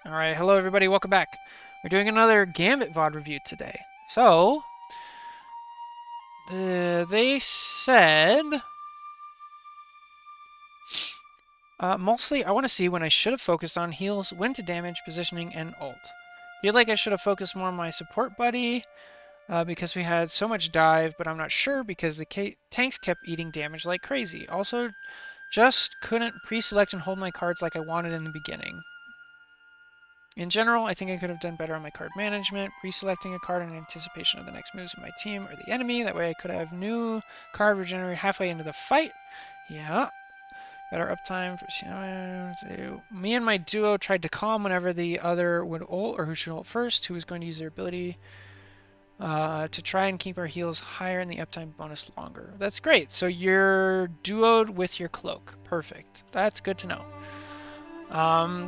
Alright, hello everybody, welcome back. We're doing another Gambit VOD review today. So, they said... mostly, I want to see when I should have focused on heals, when to damage, positioning, and ult. Feel like I should have focused more on my support buddy, because we had so much dive, but I'm not sure because the tanks kept eating damage like crazy. Also, just couldn't pre-select and hold my cards like I wanted in the beginning. In general, I think I could have done better on my card management, pre-selecting a card in anticipation of the next moves of my team or the enemy. That way I could have new card regenerate halfway into the fight. Yeah. Better uptime for... Me and my duo tried to calm whenever the other would ult, or who should ult first, who was going to use their ability to try and keep our heals higher and the uptime bonus longer. That's great. So you're duoed with your cloak. Perfect. That's good to know.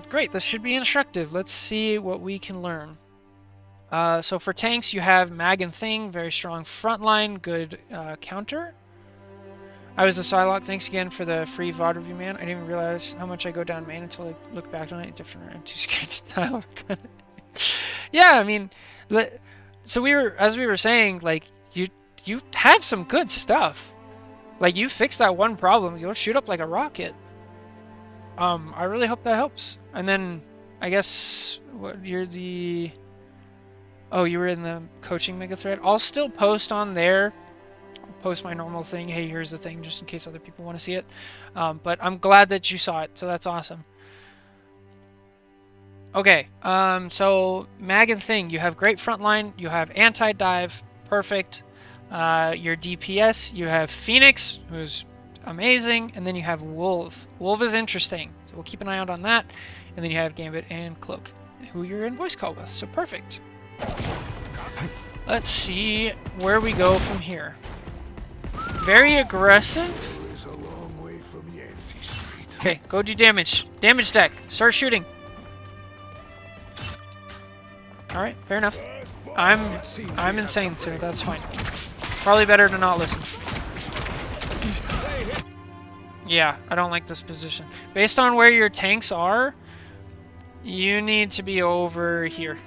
Great, this should be instructive. Let's see what we can learn. So for tanks, you have Mag and Thing, very strong frontline, good counter. I was the Psylocke. Thanks again for the free VOD review, man. I didn't even realize how much I go down main until I look back on it. Different. I'm too scared to tell. Yeah, I mean, so as we were saying, like you have some good stuff. Like you fixed that one problem. You'll shoot up like a rocket. I really hope that helps. And then, I guess, you're the... Oh, you were in the coaching mega thread. I'll still post on there. I'll post my normal thing. Hey, here's the thing, just in case other people want to see it. But I'm glad that you saw it, so that's awesome. Okay, so Mag and Thing, you have great frontline. You have anti-dive, perfect. Your DPS, you have Phoenix, who's amazing, and then you have Wolf. Wolf is interesting, so we'll keep an eye out on that. And then you have Gambit and Cloak, who you're in voice call with, so perfect. Let's see where we go from here. Very aggressive. Okay, go do damage. Damage deck. Start shooting. Alright, fair enough. I'm insane, so that's fine. Probably better to not listen. Yeah, I don't like this position. Based on where your tanks are, you need to be over here.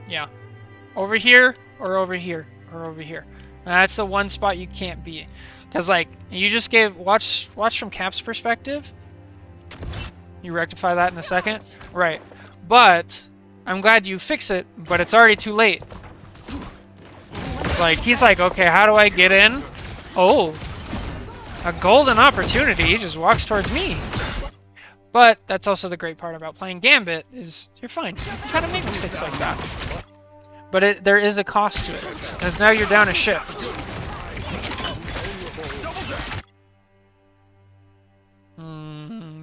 Yeah. Over here, or over here, or over here. That's the one spot you can't be. Because, like, you just gave... Watch from Cap's perspective. You rectify that in a second. Right. But, I'm glad you fix it, but it's already too late. It's like, he's like, okay, how do I get in? Oh, a golden opportunity. He just walks towards me. But that's also the great part about playing Gambit is you're fine. You can kind of make mistakes like that. But there is a cost to it, because now you're down a shift.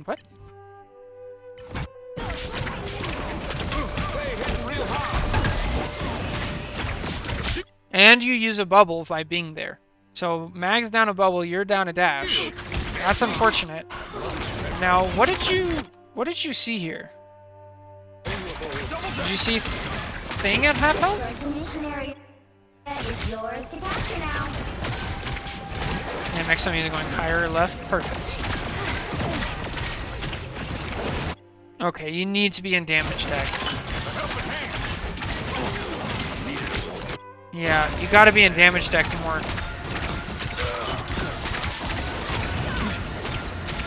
What? And you use a bubble by being there. So Mag's down a bubble, you're down a dash. That's unfortunate. Now, what did you see here? Did you see Thing at half health? And next time you're going higher or left. Perfect. Okay, you need to be in damage deck. Yeah, you gotta be in damage deck more.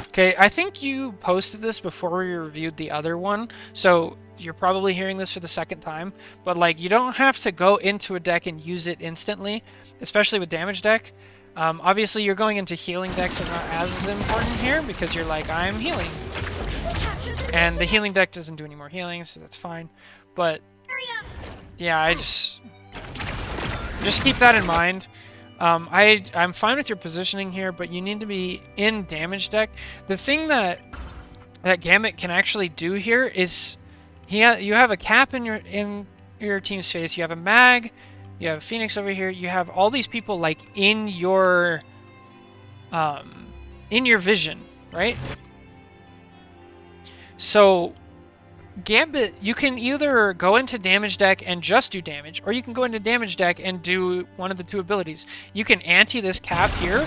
Okay, I think you posted this before we reviewed the other one, so you're probably hearing this for the second time, but like you don't have to go into a deck and use it instantly, especially with damage deck. Obviously you're going into healing decks, so not as important here because you're like, I'm healing. And the healing deck doesn't do any more healing, so that's fine. But yeah, I just keep that in mind. I'm fine with your positioning here, but you need to be in damage deck. The thing that Gambit can actually do here is you have a Cap in your team's face. You have a Mag. You have a Phoenix over here. You have all these people like in your vision, right? So Gambit, you can either go into damage deck and just do damage, or you can go into damage deck and do one of the two abilities. You can anti this Cap here,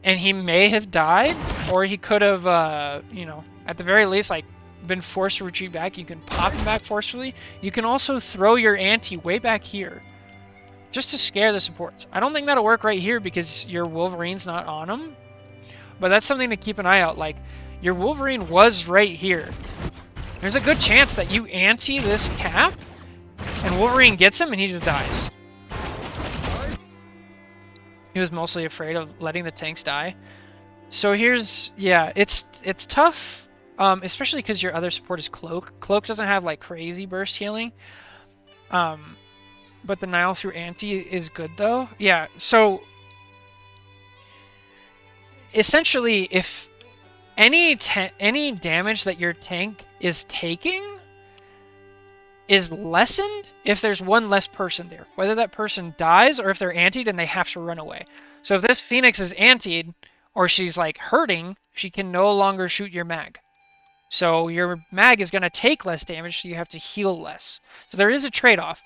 and he may have died, or he could have, you know, at the very least, like, been forced to retreat back. You can pop him back forcefully. You can also throw your ante way back here, just to scare the supports. I don't think that'll work right here because your Wolverine's not on him, but that's something to keep an eye out. Like, your Wolverine was right here. There's a good chance that you ante this cap, and Wolverine gets him, and he just dies. He was mostly afraid of letting the tanks die. So here's, yeah, it's tough. Especially because your other support is Cloak. Cloak doesn't have, like, crazy burst healing. But the Nile through Anti is good, though. Yeah, so... essentially, if any damage that your tank is taking is lessened if there's one less person there. Whether that person dies or if they're antied and they have to run away. So if this Phoenix is antied, or she's, like, hurting, she can no longer shoot your mag. So your mag is going to take less damage, so you have to heal less. So there is a trade-off.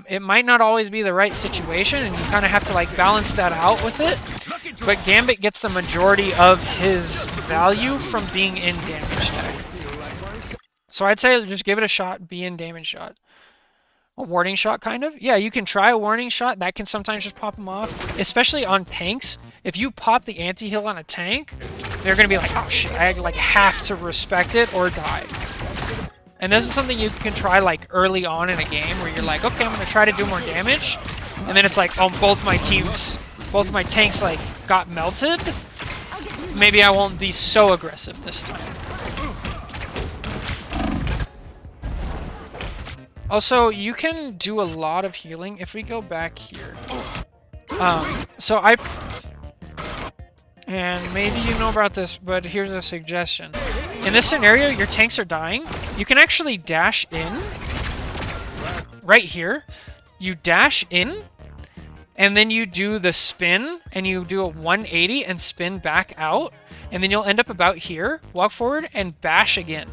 It might not always be the right situation, and you kind of have to, like, balance that out with it. But Gambit gets the majority of his value from being in damage tech. So I'd say just give it a shot, be in damage shot. A warning shot, kind of? Yeah, you can try a warning shot. That can sometimes just pop them off. Especially on tanks. If you pop the anti-heal on a tank, they're going to be like, oh shit, I, like, have to respect it or die. And this is something you can try, like, early on in a game where you're like, okay, I'm going to try to do more damage. And then it's like, oh, both my tanks, like, got melted. Maybe I won't be so aggressive this time. Also, you can do a lot of healing if we go back here. And maybe you know about this, but here's a suggestion. In this scenario, your tanks are dying. You can actually dash in. Right here. You dash in, and then you do the spin, and you do a 180 and spin back out. And then you'll end up about here, walk forward, and bash again.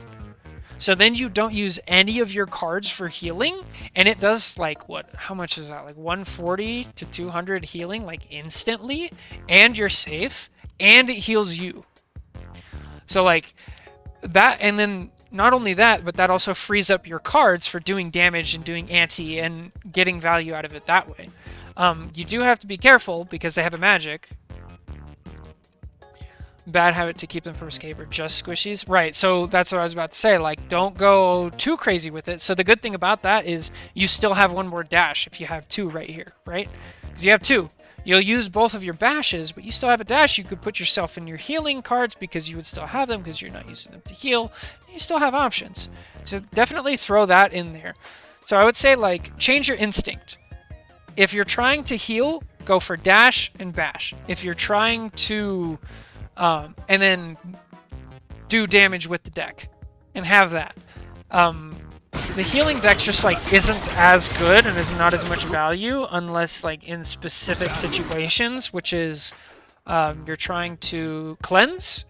So then you don't use any of your cards for healing, and it does, like, what? How much is that? Like 140 to 200 healing, like, instantly, and you're safe, and it heals you. So, like, that, and then not only that, but that also frees up your cards for doing damage and doing anti and getting value out of it that way. You do have to be careful because they have a magic. Bad habit to keep them from escape or just squishies. Right, so that's what I was about to say. Like, don't go too crazy with it. So the good thing about that is you still have one more dash if you have two right here, right? Because you have two. You'll use both of your bashes, but you still have a dash. You could put yourself in your healing cards because you would still have them because you're not using them to heal. You still have options. So definitely throw that in there. So I would say, like, change your instinct. If you're trying to heal, go for dash and bash. If you're trying to... and then do damage with the deck and have that. The healing deck just, like, isn't as good and is not as much value unless, like, in specific situations, which is you're trying to cleanse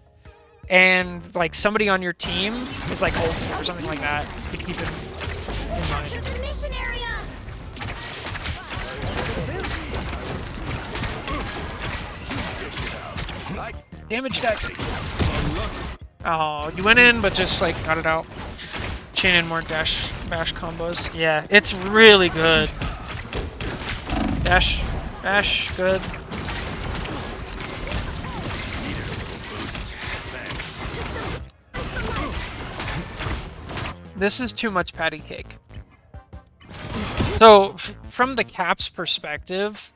and, like, somebody on your team is, like, ulting or something like that to keep it in mind. Damage deck. Oh, you went in, but just, like, got it out. Chain in more dash bash combos. Yeah, it's really good. Dash, bash, good. This is too much patty cake. So, from the Cap's perspective,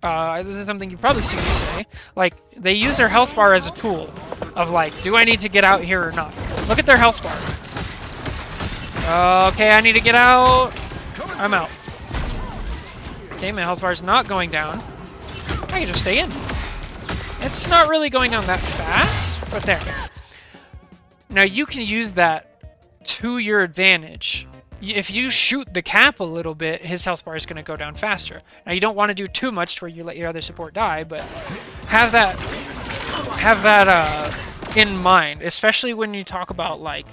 this is something you've probably seen me say. Like, they use their health bar as a tool of, like, do I need to get out here or not? Look at their health bar. Okay, I need to get out. I'm out. Okay, my health bar is not going down. I can just stay in. It's not really going down that fast, but there. Now, you can use that to your advantage. If you shoot the Cap a little bit, his health bar is going to go down faster. Now, you don't want to do too much to where you let your other support die, but have that in mind, especially when you talk about, like,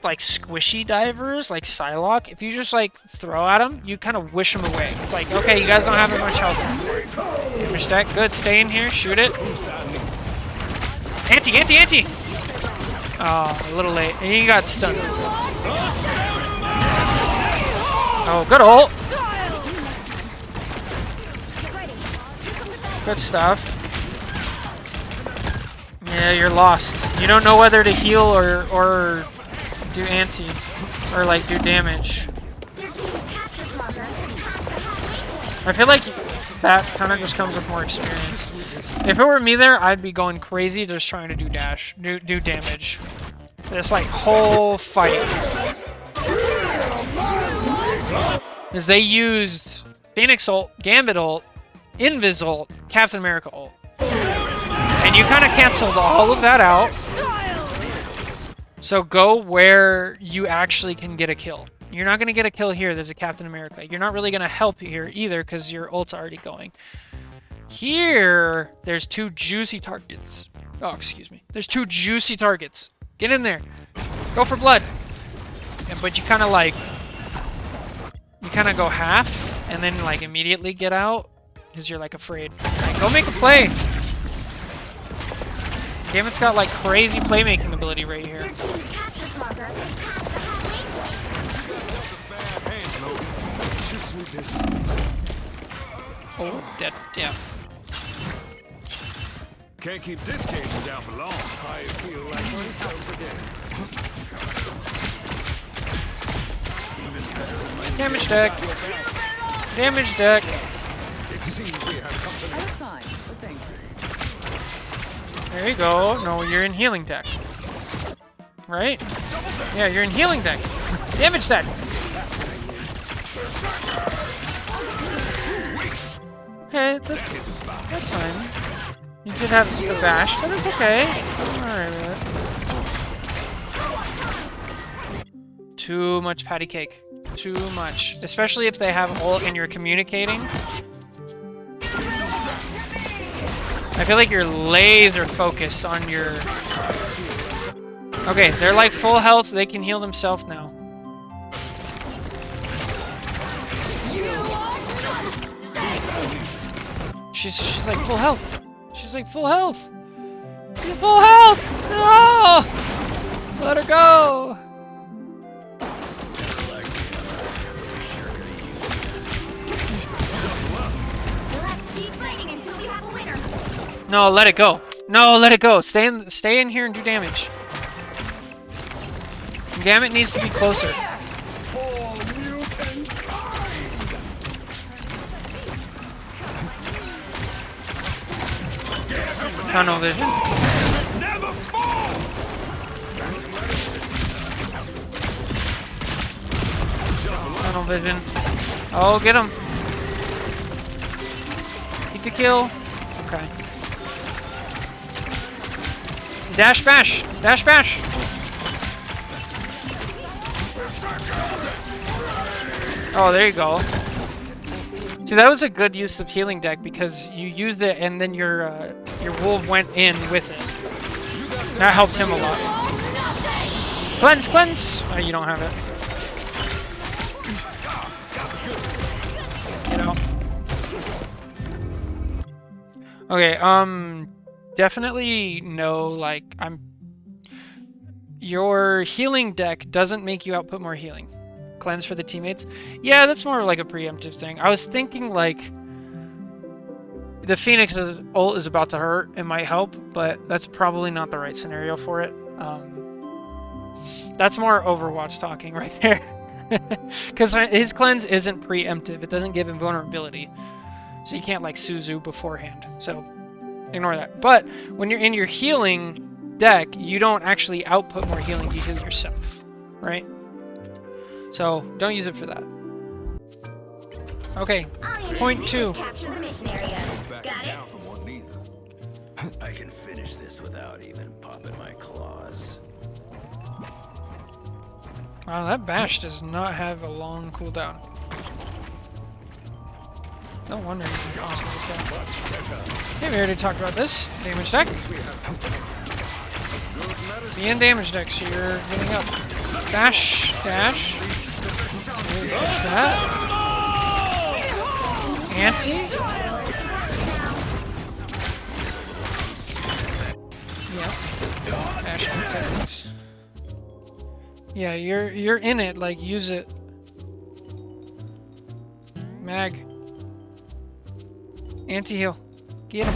like squishy divers, like Psylocke, if you just like throw at them, you kind of wish them away. It's like, okay, you guys don't have as much health. Damage deck, good. Stay in here, shoot it. Anti, anti, anti! Oh, a little late. And you got stunned. Oh, good ult. Good stuff. Yeah, you're lost. You don't know whether to heal or do anti, or like do damage. I feel like that kind of just comes with more experience. If it were me there, I'd be going crazy just trying to do damage. This like whole fight. Because they used Phoenix ult, Gambit ult, Invis ult, Captain America ult. And you kind of canceled all of that out. So go where you actually can get a kill. You're not going to get a kill here. There's a Captain America. You're not really going to help here either because your ult's already going. Here, there's two juicy targets. Oh, excuse me. There's two juicy targets. Get in there. Go for blood. But you kind of like... You kind of go half and then like immediately get out because you're like afraid. Right, go make a play. Gambit's got like crazy playmaking ability right here. Oh, dead. Yeah. Can't keep this cage down for long. I feel like myself again. Damage deck. Damage deck. There you go. No, you're in healing deck. Right? Yeah, you're in healing deck. Damage deck. Okay, that's fine. You did have a bash, but it's okay. Alright with it. Too much patty cake. Too much. Especially if they have ult and you're communicating. I feel like you're laser focused on your... Okay, they're like full health. They can heal themselves now. She's like full health. She's like full health. Full health! No! Let her go! No, let it go. No, let it go. Stay in here and do damage. Gambit needs to be closer. Tunnel vision. Tunnel vision. Oh, get him. Get the kill. Okay. Dash bash! Dash bash! Oh, there you go. See, that was a good use of healing deck because you used it and then your wolf went in with it. That helped him a lot. Cleanse, cleanse! Oh, you don't have it. Get out. Okay, definitely no, like, your healing deck doesn't make you output more healing. Cleanse for the teammates. Yeah, that's more like a preemptive thing. I was thinking, like, the Phoenix ult is about to hurt. It might help, but that's probably not the right scenario for it. That's more Overwatch talking right there. Because his cleanse isn't preemptive. It doesn't give him vulnerability. So you can't, like, Suzu beforehand. So ignore that. But when you're in your healing deck, you don't actually output more healing. You heal yourself, right? So don't use it for that. Okay, point 2. Capture the mission area. Got it? I can finish this without even popping my claws. Wow, that bash does not have a long cooldown. No wonder he's an awesome attack. Okay, we already talked about this. Damage deck. Be in damage deck, so you're getting up. Dash, dash. What's that? Anti? Yep. Dash 10 seconds. Yeah, you're in it, like use it. Mag. Anti-heal. Get him.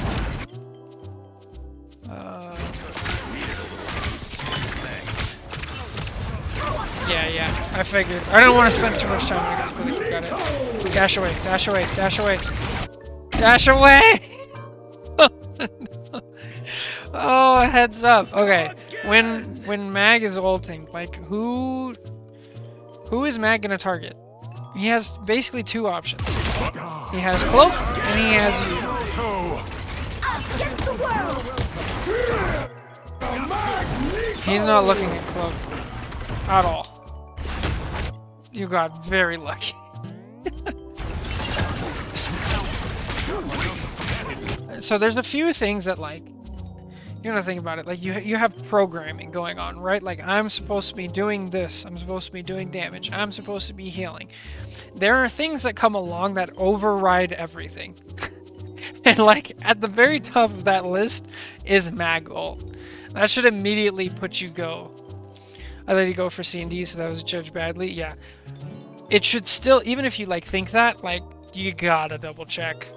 Yeah, I figured. I don't want to spend too much time on it, but I got it. Dash away, dash away, dash away. Dash away! Oh, heads up. Okay, when Mag is ulting, like who is Mag gonna target? He has basically two options. He has Cloak and he has you. Us against the world. He's not looking at Cloak at all. You got very lucky. So there's a few things that like you gotta think about it. Like you have programming going on, right? Like I'm supposed to be doing this. I'm supposed to be doing damage. I'm supposed to be healing. There are things that come along that override everything. And like at the very top of that list is Mag ult. That should immediately put you go. I let you go for C&D, so that was judged badly. Yeah. It should still, even if you like think that, like you gotta double check.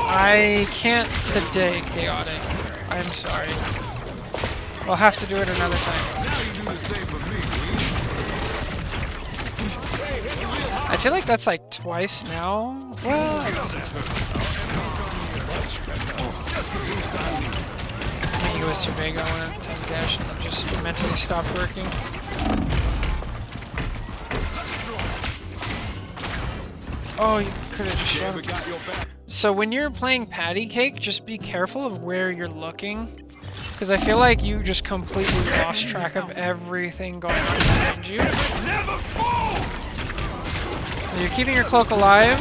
I can't today, Chaotic. I'm sorry. We'll have to do it another time. I feel like that's like twice now. Well, I guess it's I think it was too big. I wanted to time dash and then just mentally stop working. Oh, you could have just shot. So when you're playing Patty Cake, just be careful of where you're looking. Because I feel like you just completely lost track of everything going on behind you. You're keeping your Cloak alive.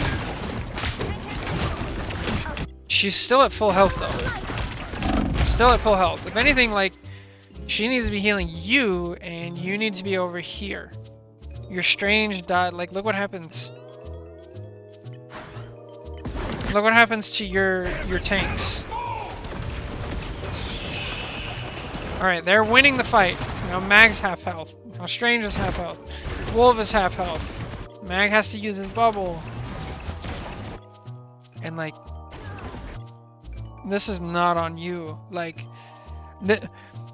She's still at full health though. Still at full health. If anything, like, she needs to be healing you, and you need to be over here. Your strange dot, like, look what happens. Look what happens to your tanks. Alright, they're winning the fight. Now Mag's half health. Now Strange is half health. Wolf is half health. Mag has to use his bubble. And like, this is not on you. Like,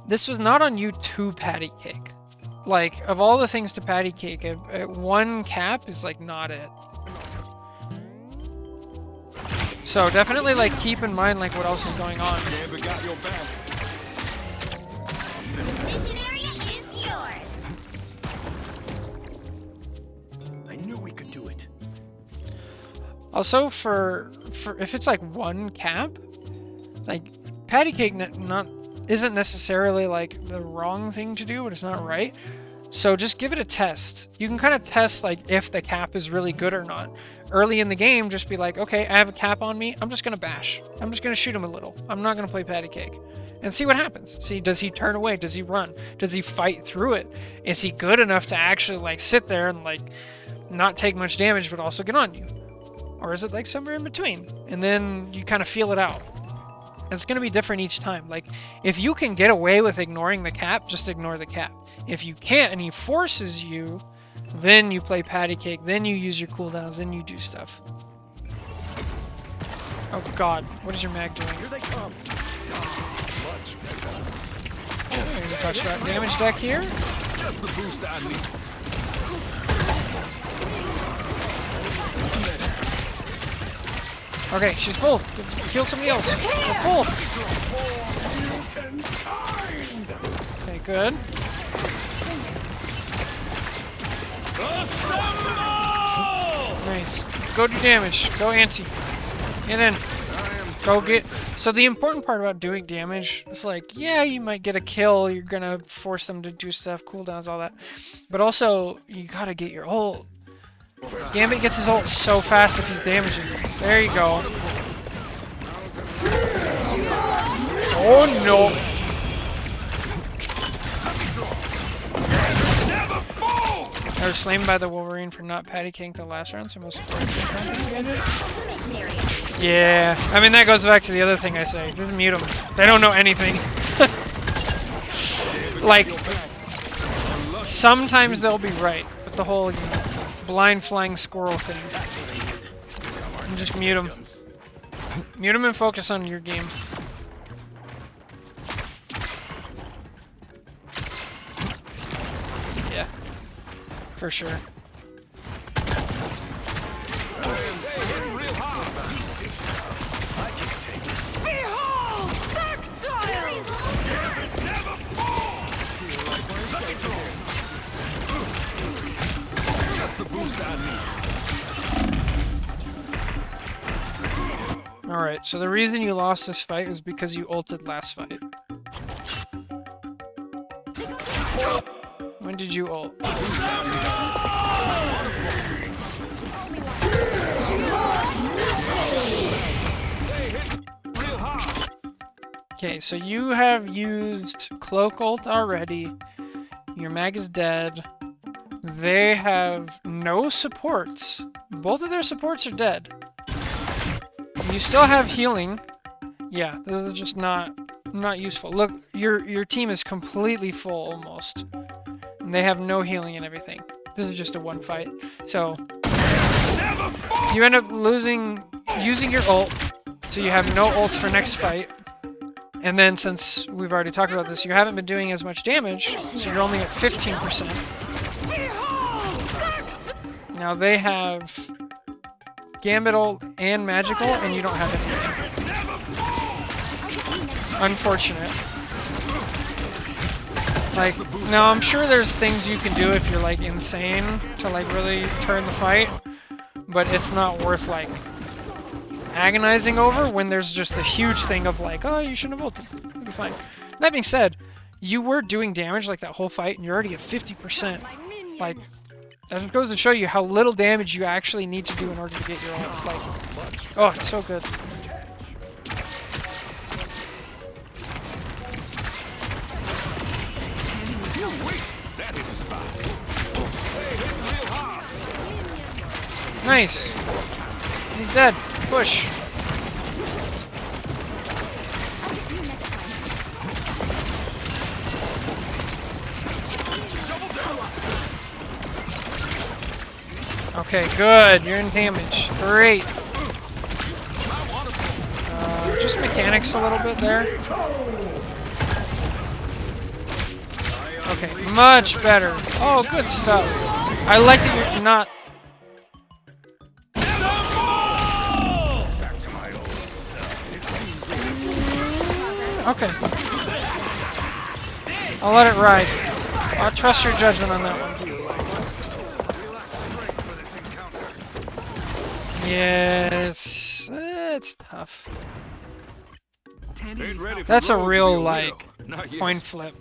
this was not on you to Patty Cake. Like, of all the things to Patty Cake, one cap is like not it. So definitely like keep in mind like what else is going on. Mission area is yours. I knew we could do it. Also for if it's like one cap, like Patty Cake isn't necessarily like the wrong thing to do, but it's not right. So just give it a test. You can kind of test like if the cap is really good or not. Early in the game, just be like, okay, I have a cap on me. I'm just gonna bash. I'm just gonna shoot him a little. I'm not gonna play Patty Cake. And see what happens. See, does he turn away? Does he run? Does he fight through it? Is he good enough to actually like sit there and like not take much damage but also get on you? Or is it like somewhere in between? And then you kind of feel it out. It's going to be different each time. Like, if you can get away with ignoring the cap, just ignore the cap. If you can't and he forces you, then you play Patty Cake, then you use your cooldowns, then you do stuff. Oh god, what is your mag doing? Here they come. Maybe touch that damage deck here. Just the boost I need. Okay, she's full. Kill somebody else. We're full. Okay, good. Nice. Go do damage. Go anti. Get in. Go get... So the important part about doing damage is like, yeah, you might get a kill. You're gonna force them to do stuff, cooldowns, all that. But also, you gotta get your ult. Gambit gets his ult so fast if he's damaging you. There you go. Oh no! I was slain by the Wolverine for not patty caking the last round, so most important thing. Mission area. Yeah, I mean that goes back to the other thing I say. Just mute them. They don't know anything. Like, sometimes they'll be right, but the whole blind flying squirrel thing. And just mute them. Mute them and focus on your game. Yeah, for sure. Behold, tactile! Alright, so the reason you lost this fight was because you ulted last fight. When did you ult? Okay, so you have used Cloak ult already. Your mag is dead. They have no supports. Both of their supports are dead. You still have healing. Yeah, this is just not useful. Look, your team is completely full almost. And they have no healing and everything. This is just a one fight. So you end up using your ult, so you have no ults for next fight. And then since we've already talked about this, you haven't been doing as much damage, so you're only at 15%. Now they have Gambit ult and magical, and you don't have anything. Unfortunate. Like, now I'm sure there's things you can do if you're like insane to like really turn the fight, but it's not worth like agonizing over when there's just a huge thing of like, oh, you shouldn't have ulted. It'll be fine. That being said, you were doing damage like that whole fight, and you're already at 50%. Like, that goes to show you how little damage you actually need to do in order to get your ult. Like, oh, it's so good. Nice. He's dead. Push. Okay, good. You're in damage. Great. Just mechanics a little bit there. Okay, much better. Oh, good stuff. I like that you're not... Okay. I'll let it ride. I'll trust your judgment on that one. Yeah, it's tough. That's a real, like, coin flip.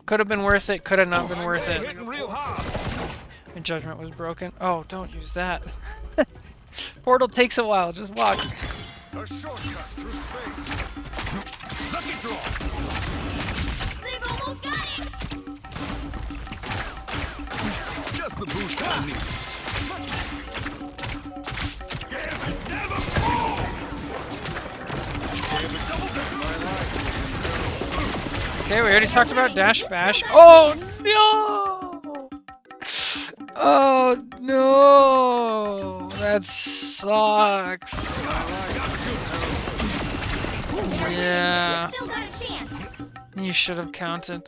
Could have been worth it, could have not been worth it. My judgment was broken. Oh, don't use that. Portal takes a while, just walk. A shortcut through space. Lucky draw. They've almost got it! Just the boost I need. Okay, we already talked about Dash Bash. Oh, no! Oh, no! That sucks. Yeah. Still got a chance. You should have counted.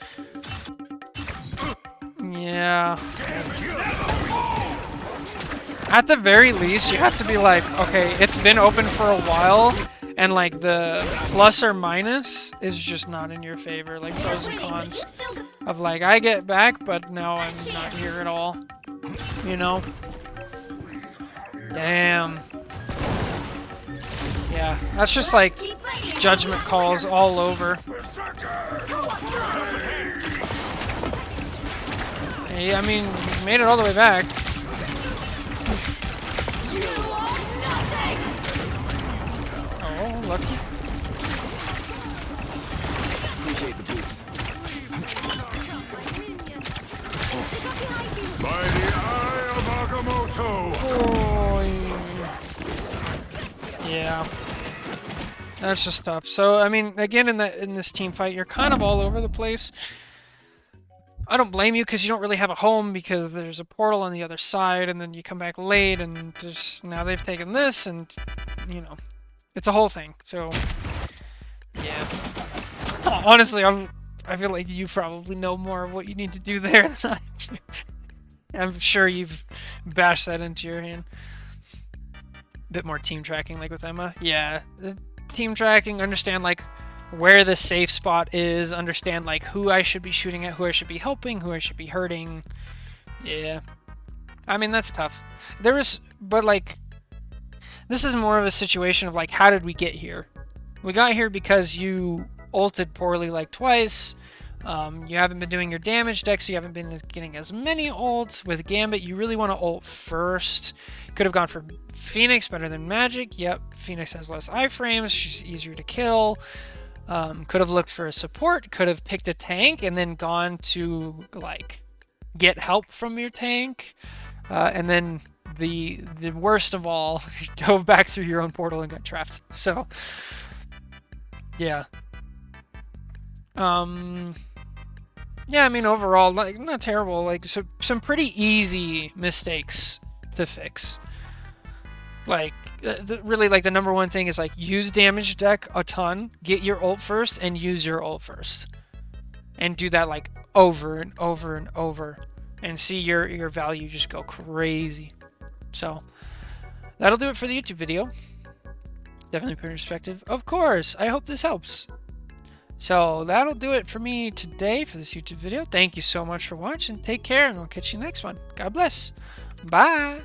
Yeah. At the very least, you have to be like, okay, it's been open for a while, and like the plus or minus is just not in your favor, like pros and cons. Of like, I get back, but now I'm not here at all. You know? Damn. Yeah, that's just like judgment calls all over. Hey, I mean, you made it all the way back. Oh, lucky. By the Yeah. That's just tough. So, I mean, again, in this team fight, you're kind of all over the place. I don't blame you because you don't really have a home because there's a portal on the other side, and then you come back late, and just now they've taken this, and you know, it's a whole thing. So, yeah. Honestly, I feel like you probably know more of what you need to do there than I do. I'm sure you've bashed that into your hand. A bit more team tracking, like with Emma. Yeah, team tracking. Understand like where the safe spot is, understand like who I should be shooting at, who I should be helping, who I should be hurting. Yeah. I mean, that's tough. But like, this is more of a situation of like, how did we get here? We got here because you ulted poorly like twice. You haven't been doing your damage deck, so you haven't been getting as many ults. With Gambit, you really want to ult first. Could have gone for Phoenix, better than Magic. Yep, Phoenix has less iframes. She's easier to kill. Could have looked for a support, could have picked a tank and then gone to like get help from your tank, and then the worst of all, dove back through your own portal and got trapped. So yeah, yeah. I mean, overall, like not terrible. Like some pretty easy mistakes to fix. Like, really, like, the number one thing is, like, use damage deck a ton, get your ult first, and use your ult first. And do that, like, over and over and over. And see your value just go crazy. So, that'll do it for the YouTube video. Definitely put in perspective. Of course, I hope this helps. So, that'll do it for me today for this YouTube video. Thank you so much for watching. Take care, and I'll catch you next one. God bless. Bye.